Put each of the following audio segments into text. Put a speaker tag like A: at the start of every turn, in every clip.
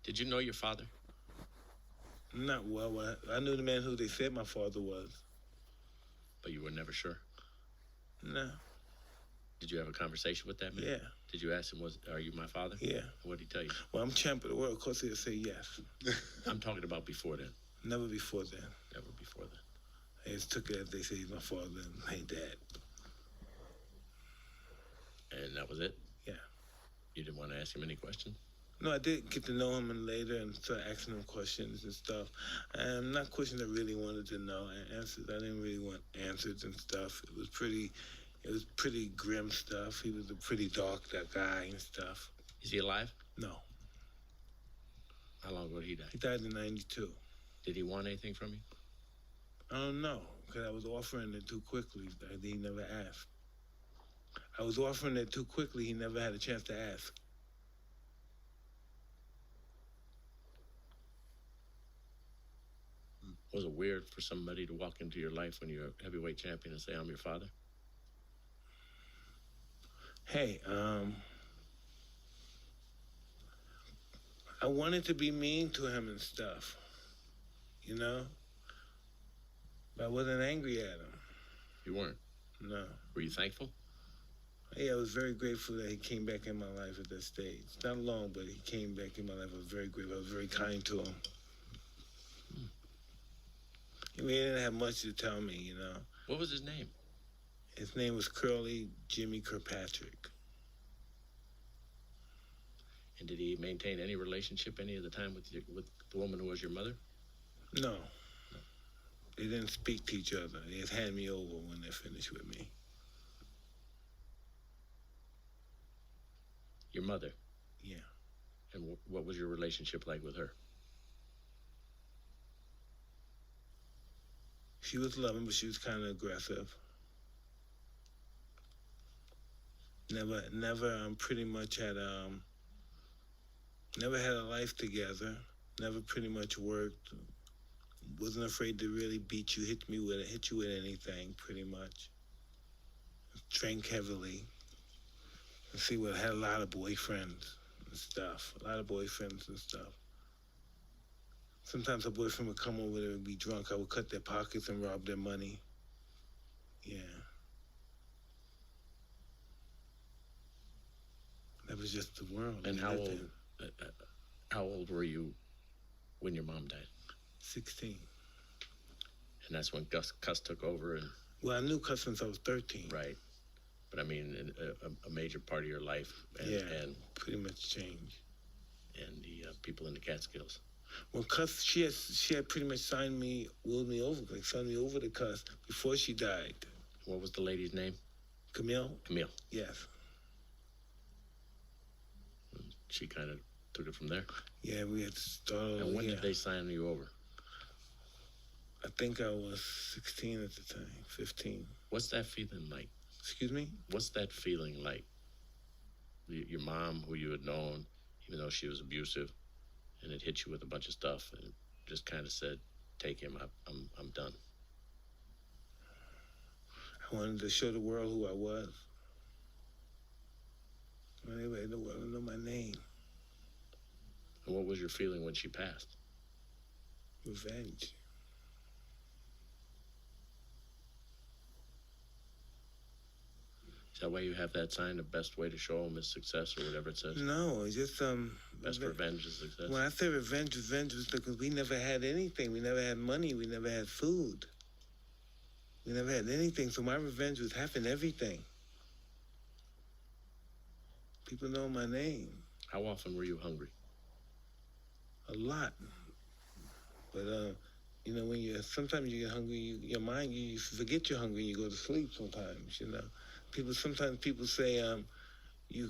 A: Did you know your father?
B: Not well. I knew the man who they said my father was.
A: But you were never sure?
B: No.
A: Did you have a conversation with that man?
B: Yeah.
A: Did you ask him, are you my father?
B: Yeah.
A: What did he tell you?
B: Well, I'm champ of the world. Of course, he'll say yes.
A: I'm talking about before then.
B: Never before then.
A: Never before then.
B: I just took it as they say he's my father and hey, dad.
A: And that was it?
B: Yeah.
A: You didn't want to ask him any questions?
B: No, I did get to know him and later and start asking him questions and stuff. And not questions I really wanted to know. Answers I didn't really want answers and stuff. It was pretty grim stuff. He was a pretty dark that guy and stuff.
A: Is he alive?
B: No.
A: How long ago did he die?
B: He died in 92.
A: Did he want anything from you?
B: I don't know, because I was offering it too quickly. He never asked. I was offering it too quickly. He never had a chance to ask.
A: Was it weird for somebody to walk into your life when you're a heavyweight champion and say, I'm your father?
B: Hey, I wanted to be mean to him and stuff, you know? But I wasn't angry at him.
A: You weren't?
B: No.
A: Were you thankful?
B: Yeah, I was very grateful that he came back in my life at that stage. Not long, but he came back in my life. I was very grateful. I was very kind to him. He didn't have much to tell me, you know.
A: What was his name?
B: His name was Curly Jimmy Kirkpatrick.
A: And did he maintain any relationship any of the time with the woman who was your mother?
B: No. They didn't speak to each other. They just hand me over when they finished with me.
A: Your mother?
B: Yeah.
A: And what was your relationship like with her?
B: She was loving, but she was kind of aggressive. Never pretty much had never had a life together. Never pretty much worked. Wasn't afraid to really beat you, hit you with anything, pretty much. Drank heavily. And see, I had a lot of boyfriends and stuff. Sometimes a boyfriend would come over there and be drunk. I would cut their pockets and rob their money. Yeah. That was just the world.
A: And how old were you when your mom died?
B: 16.
A: And that's when Cuss took over and...
B: Well, I knew Cuss since I was 13.
A: Right. But I mean, a major part of your life and
B: pretty much changed.
A: And the people in the Catskills.
B: Well, Cuss, she had pretty much signed me over to Cuss before she died.
A: What was the lady's name?
B: Camille?
A: Camille.
B: Yes.
A: She kind of took it from there?
B: Yeah, we had to start over.
A: And when did they sign you over?
B: I think I was 16 at the time, 15.
A: What's that feeling like?
B: Excuse me?
A: What's that feeling like? Your mom, who you had known, even though she was abusive, and it hit you with a bunch of stuff, and just kind of said, "Take him. I'm done."
B: I wanted to show the world who I was. Anyway, the world to know my name.
A: And what was your feeling when she passed?
B: Revenge.
A: Is that why you have that sign, the best way to show them is success, or whatever it says?
B: No, it's just
A: best revenge is success.
B: When I say revenge was because we never had anything. We never had money. We never had food. We never had anything. So my revenge was having everything. People know my name.
A: How often were you hungry?
B: A lot. But you know, sometimes you get hungry, your mind, you forget you're hungry and you go to sleep sometimes, you know. Sometimes people say you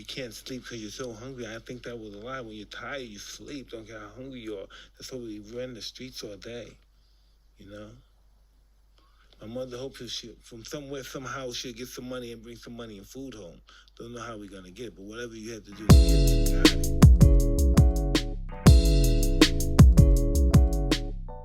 B: can't sleep because you're so hungry. I think that was a lie. When you're tired, you sleep. Don't care how hungry you are. That's why we run the streets all day, you know. My mother hopes from somewhere, somehow she'll get some money and bring some money and food home. Don't know how we're going to get it, but whatever you have to do, you got it.